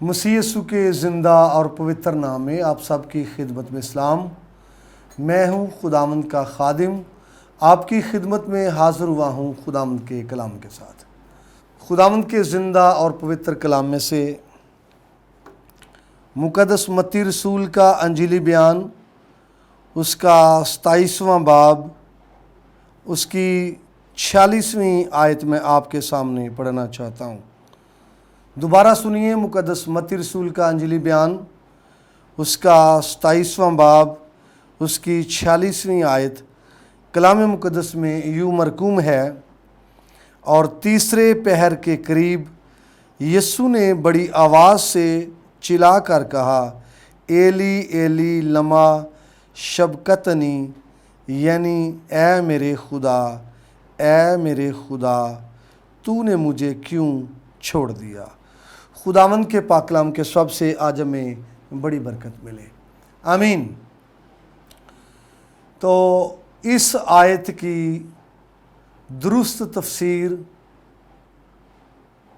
مسیح یسوع کے زندہ اور پوتر نام میں آپ سب کی خدمت میں اسلام۔ میں ہوں خداوند کا خادم، آپ کی خدمت میں حاضر ہوا ہوں خداوند کے کلام کے ساتھ۔ خداوند کے زندہ اور پوتر کلام میں سے مقدس متی رسول کا انجیلی بیان، اس کا 27واں باب، اس کی 46ویں آیت میں آپ کے سامنے پڑھنا چاہتا ہوں۔ دوبارہ سنیے مقدس متی رسول کا انجیلی بیان، اس کا 27واں باب، اس کی 46ویں آیت کلام مقدس میں یوں مرقوم ہے: اور تیسرے پہر کے قریب یسوع نے بڑی آواز سے چلا کر کہا، ایلی ایلی لما شبقتنی، یعنی اے میرے خدا تو نے مجھے کیوں چھوڑ دیا۔ خداوند کے پاک کلام کے سب سے آج ہمیں بڑی برکت ملے، آمین۔ تو اس آیت کی درست تفسیر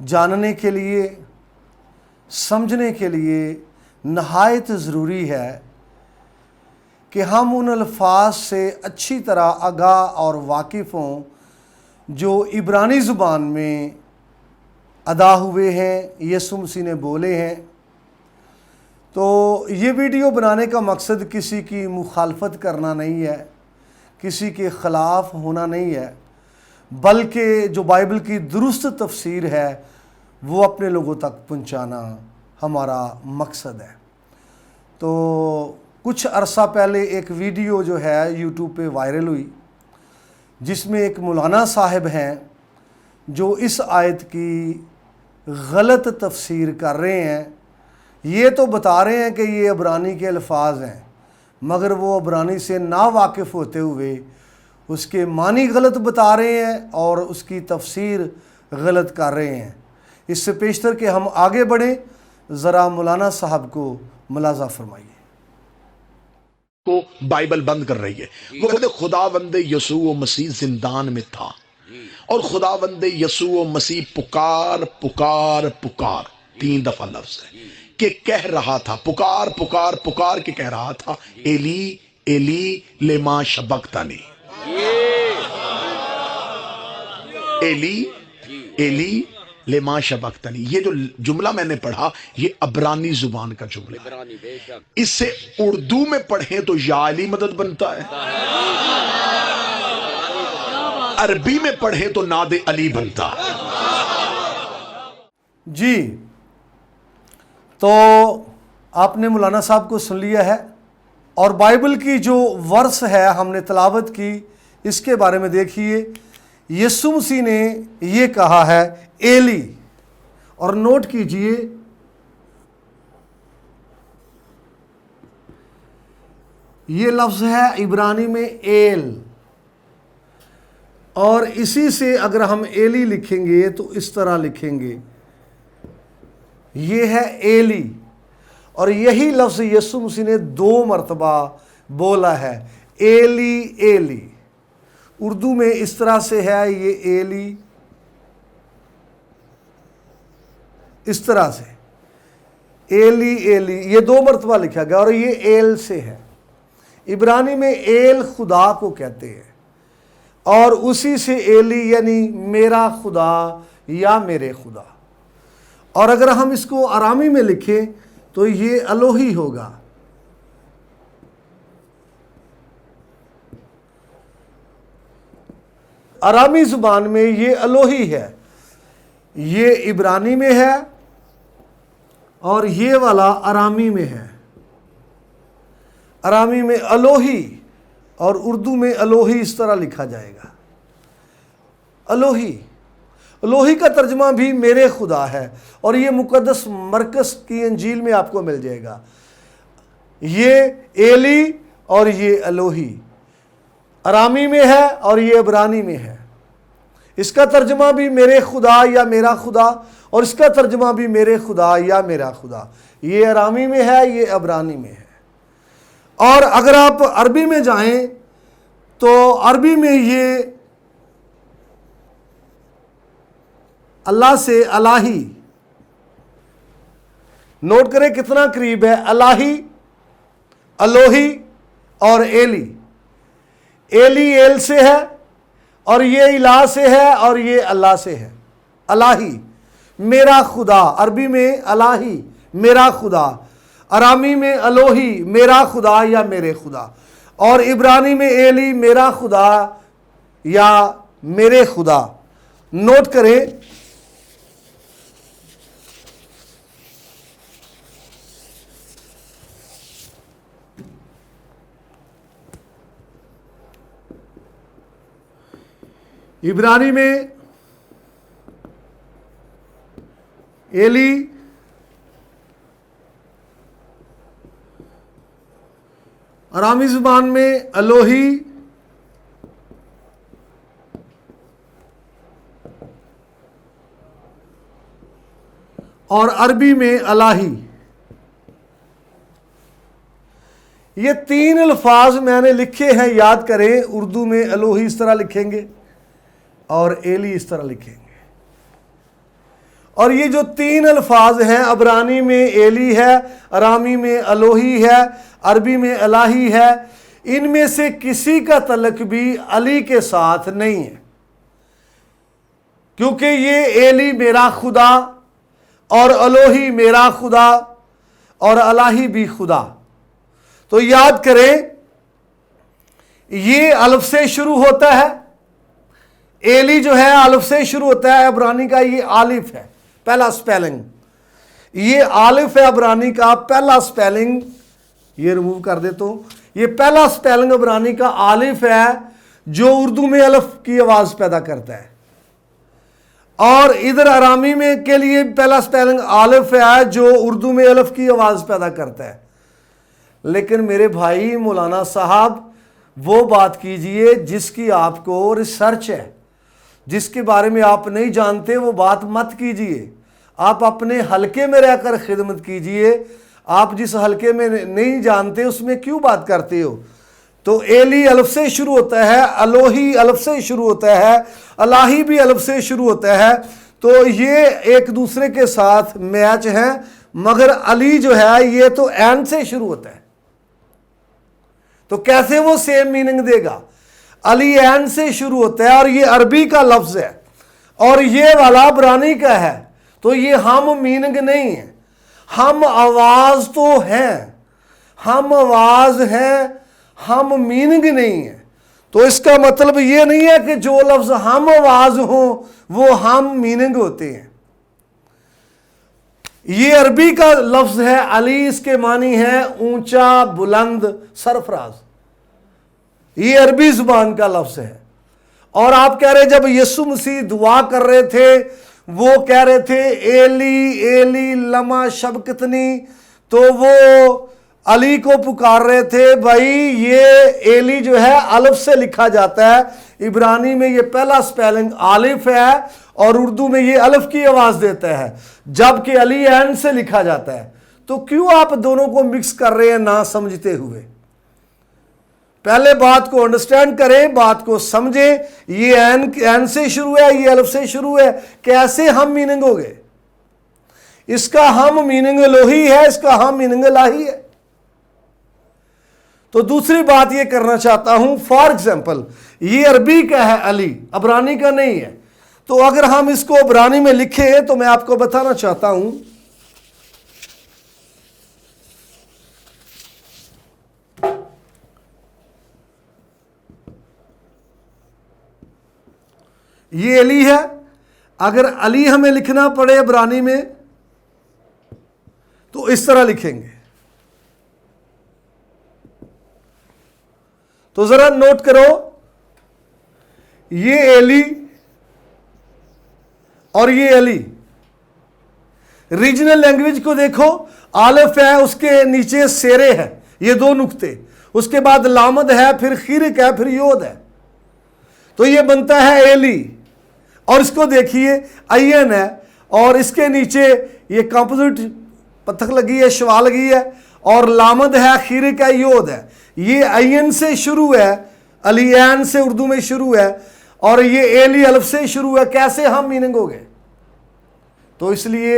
جاننے کے لیے، سمجھنے کے لیے نہایت ضروری ہے کہ ہم ان الفاظ سے اچھی طرح آگاہ اور واقف ہوں جو عبرانی زبان میں ادا ہوئے ہیں، یسوع مسیح نے بولے ہیں۔ تو یہ ویڈیو بنانے کا مقصد کسی کی مخالفت کرنا نہیں ہے، کسی کے خلاف ہونا نہیں ہے، بلکہ جو بائبل کی درست تفسیر ہے وہ اپنے لوگوں تک پہنچانا ہمارا مقصد ہے۔ تو کچھ عرصہ پہلے ایک ویڈیو جو ہے یوٹیوب پہ وائرل ہوئی، جس میں ایک مولانا صاحب ہیں جو اس آیت کی غلط تفسیر کر رہے ہیں۔ یہ تو بتا رہے ہیں کہ یہ عبرانی کے الفاظ ہیں، مگر وہ عبرانی سے نا واقف ہوتے ہوئے اس کے معنی غلط بتا رہے ہیں اور اس کی تفسیر غلط کر رہے ہیں۔ اس سے پیشتر کہ ہم آگے بڑھیں، ذرا مولانا صاحب کو ملاحظہ فرمائیے۔ کو بائبل بند کر رہی ہے۔ وہ کہتے خداوند یسوع مسیح زندان میں تھا، اور خداوند یسوع مسیح پکار پکار پکار 3 دفعہ لفظ ہے کہ کہہ رہا تھا، پکار پکار پکار کے کہہ رہا تھا، ایلی ایلی لما شبقتنی، ایلی ایلی لما شبقتنی۔ یہ جو جملہ میں نے پڑھا یہ عبرانی زبان کا جملہ ہے۔ اس سے اردو میں پڑھیں تو یا علی مدد بنتا ہے، عربی میں پڑھیں تو ناد علی بنتا ہے۔ جی، تو آپ نے مولانا صاحب کو سن لیا ہے، اور بائبل کی جو ورس ہے ہم نے تلاوت کی، اس کے بارے میں دیکھیے۔ یسوع مسیح نے یہ کہا ہے ایلی، اور نوٹ کیجئے یہ لفظ ہے عبرانی میں ایل، اور اسی سے اگر ہم ایلی لکھیں گے تو اس طرح لکھیں گے، یہ ہے ایلی، اور یہی لفظ یسوع مسیح نے 2 مرتبہ بولا ہے، ایلی ایلی۔ اردو میں اس طرح سے ہے یہ ایلی، اس طرح سے ایلی ایلی، یہ 2 مرتبہ لکھا گیا، اور یہ ایل سے ہے۔ عبرانی میں ایل خدا کو کہتے ہیں، اور اسی سے ایلی یعنی میرا خدا یا میرے خدا۔ اور اگر ہم اس کو آرامی میں لکھیں تو یہ الوہی ہوگا۔ آرامی زبان میں یہ الوہی ہے، یہ عبرانی میں ہے اور یہ والا آرامی میں ہے۔ آرامی میں الوہی، اور اردو میں الوہی اس طرح لکھا جائے گا، الوہی۔ الوہی کا ترجمہ بھی میرے خدا ہے، اور یہ مقدس مرکز کی انجیل میں آپ کو مل جائے گا۔ یہ ایلی اور یہ الوہی آرامی میں ہے اور یہ عبرانی میں ہے۔ اس کا ترجمہ بھی میرے خدا یا میرا خدا، اور اس کا ترجمہ بھی میرے خدا یا میرا خدا۔ یہ آرامی میں ہے، یہ عبرانی میں ہے۔ اور اگر آپ عربی میں جائیں تو عربی میں یہ اللہ سے الہی، نوٹ کریں کتنا قریب ہے، الہی، الوہی اور ایلی۔ ایلی ایل سے ہے اور یہ الہ سے ہے اور یہ اللہ سے ہے۔ الہی میرا خدا، عربی میں الہی میرا خدا، ارامی میں الوہی میرا خدا یا میرے خدا، اور عبرانی میں ایلی میرا خدا یا میرے خدا۔ نوٹ کریں عبرانی میں ایلی، ارامی زبان میں الوہی، اور عربی میں الہی۔ یہ تین الفاظ میں نے لکھے ہیں، یاد کریں۔ اردو میں الوہی اس طرح لکھیں گے اور ایلی اس طرح لکھیں گے، اور یہ جو تین الفاظ ہیں، عبرانی میں ایلی ہے، ارامی میں الوہی ہے، عربی میں الہی ہے، ان میں سے کسی کا تعلق بھی علی کے ساتھ نہیں ہے، کیونکہ یہ ایلی میرا خدا اور الوہی میرا خدا اور الہی بھی خدا۔ تو یاد کریں یہ الف سے شروع ہوتا ہے، ایلی جو ہے الف سے شروع ہوتا ہے، عبرانی کا یہ آلف ہے، پہلا سپیلنگ، یہ آلف ہے عبرانی کا پہلا سپیلنگ، یہ ریموو کر دیتا ہوں، یہ پہلا سپیلنگ عبرانی کا آلف ہے جو اردو میں الف کی آواز پیدا کرتا ہے، اور ادھر ارامی میں کے لیے پہلا سپیلنگ آلف ہے جو اردو میں الف کی آواز پیدا کرتا ہے۔ لیکن میرے بھائی مولانا صاحب وہ بات کیجئے جس کی آپ کو ریسرچ ہے، جس کے بارے میں آپ نہیں جانتے وہ بات مت کیجئے۔ آپ اپنے حلقے میں رہ کر خدمت کیجئے، آپ جس حلقے میں نہیں جانتے اس میں کیوں بات کرتے ہو؟ تو ایلی الف سے شروع ہوتا ہے، الوہی الف سے شروع ہوتا ہے، الہی بھی الف سے شروع ہوتا ہے، تو یہ ایک دوسرے کے ساتھ میچ ہیں، مگر علی جو ہے یہ تو این سے شروع ہوتا ہے، تو کیسے وہ سیم میننگ دے گا؟ علی این سے شروع ہوتا ہے اور یہ عربی کا لفظ ہے اور یہ والا عبرانی کا ہے، تو یہ ہم میننگ نہیں ہے، ہم آواز تو ہیں، ہم آواز ہیں، ہم میننگ نہیں ہے۔ تو اس کا مطلب یہ نہیں ہے کہ جو لفظ ہم آواز ہوں وہ ہم میننگ ہوتے ہیں۔ یہ عربی کا لفظ ہے علی، اس کے معنی ہے اونچا، بلند، سرفراز، یہ عربی زبان کا لفظ ہے۔ اور آپ کہہ رہے جب یسوع مسیح دعا کر رہے تھے وہ کہہ رہے تھے ایلی ایلی لما شبکتنی، تو وہ علی کو پکار رہے تھے۔ بھائی یہ ایلی جو ہے الف سے لکھا جاتا ہے، عبرانی میں یہ پہلا سپیلنگ آلف ہے اور اردو میں یہ الف کی آواز دیتا ہے، جبکہ علی این سے لکھا جاتا ہے۔ تو کیوں آپ دونوں کو مکس کر رہے ہیں نہ سمجھتے ہوئے؟ پہلے بات کو انڈرسٹینڈ کریں، بات کو سمجھیں۔ یہ این سے شروع ہے، یہ الف سے شروع ہے، کیسے ہم میننگ ہو گئے؟ اس کا ہم میننگ الوہی ہے، اس کا ہم میننگ الہی ہے۔ تو دوسری بات یہ کرنا چاہتا ہوں، فار ایگزامپل یہ عربی کا ہے علی، عبرانی کا نہیں ہے، تو اگر ہم اس کو عبرانی میں لکھیں تو میں آپ کو بتانا چاہتا ہوں یہ علی ہے، اگر علی ہمیں لکھنا پڑے عبرانی میں تو اس طرح لکھیں گے۔ تو ذرا نوٹ کرو، یہ علی اور یہ علی، ریجنل لینگویج کو دیکھو، آلف ہے، اس کے نیچے سیرے ہے، یہ دو نقطے، اس کے بعد لامد ہے، پھر خیرک ہے، پھر یود ہے، تو یہ بنتا ہے ایلی۔ اور اس کو دیکھیے این ہے اور اس کے نیچے یہ کمپوزٹ پتھر لگی ہے، شوا لگی ہے، اور لامد ہے، خیرک ہے، یود ہے۔ یہ این سے شروع ہے، علی این سے اردو میں شروع ہے، اور یہ ایلی الف سے شروع ہے، کیسے ہم میننگ ہو گئے؟ تو اس لیے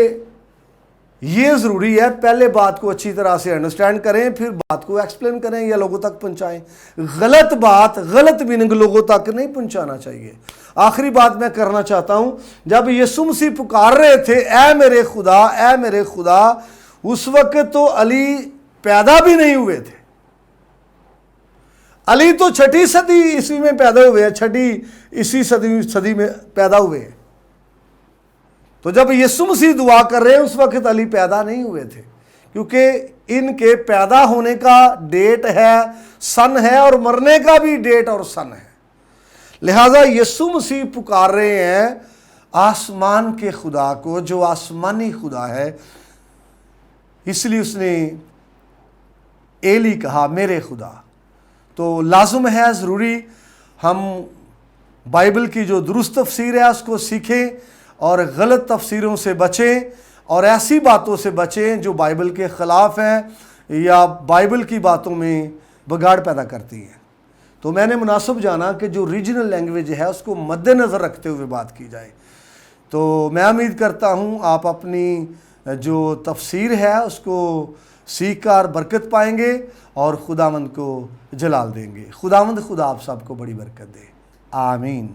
یہ ضروری ہے، پہلے بات کو اچھی طرح سے انڈرسٹینڈ کریں، پھر بات کو ایکسپلین کریں یا لوگوں تک پہنچائیں۔ غلط بات، غلط میننگ لوگوں تک نہیں پہنچانا چاہیے۔ آخری بات میں کرنا چاہتا ہوں، جب یسوع مسیح پکار رہے تھے اے میرے خدا اے میرے خدا، اس وقت تو علی پیدا بھی نہیں ہوئے تھے۔ علی تو 6 صدی عیسوی میں پیدا ہوئے ہیں، 6 عیسوی صدی میں پیدا ہوئے ہیں۔ تو جب یسوع مسیح دعا کر رہے ہیں اس وقت علی پیدا نہیں ہوئے تھے، کیونکہ ان کے پیدا ہونے کا ڈیٹ ہے، سن ہے، اور مرنے کا بھی ڈیٹ اور سن ہے۔ لہٰذا یسوع مسیح پکار رہے ہیں آسمان کے خدا کو جو آسمانی خدا ہے، اس لیے اس نے ایلی کہا میرے خدا۔ تو لازم ہے، ضروری ہم بائبل کی جو درست تفسیر ہے اس کو سیکھیں اور غلط تفسیروں سے بچیں اور ایسی باتوں سے بچیں جو بائبل کے خلاف ہیں یا بائبل کی باتوں میں بگاڑ پیدا کرتی ہیں۔ تو میں نے مناسب جانا کہ جو ریجنل لینگویج ہے اس کو مد نظر رکھتے ہوئے بات کی جائے۔ تو میں امید کرتا ہوں آپ اپنی جو تفسیر ہے اس کو سیکھ کر برکت پائیں گے اور خداوند کو جلال دیں گے۔ خداوند خدا آپ سب کو بڑی برکت دے، آمین۔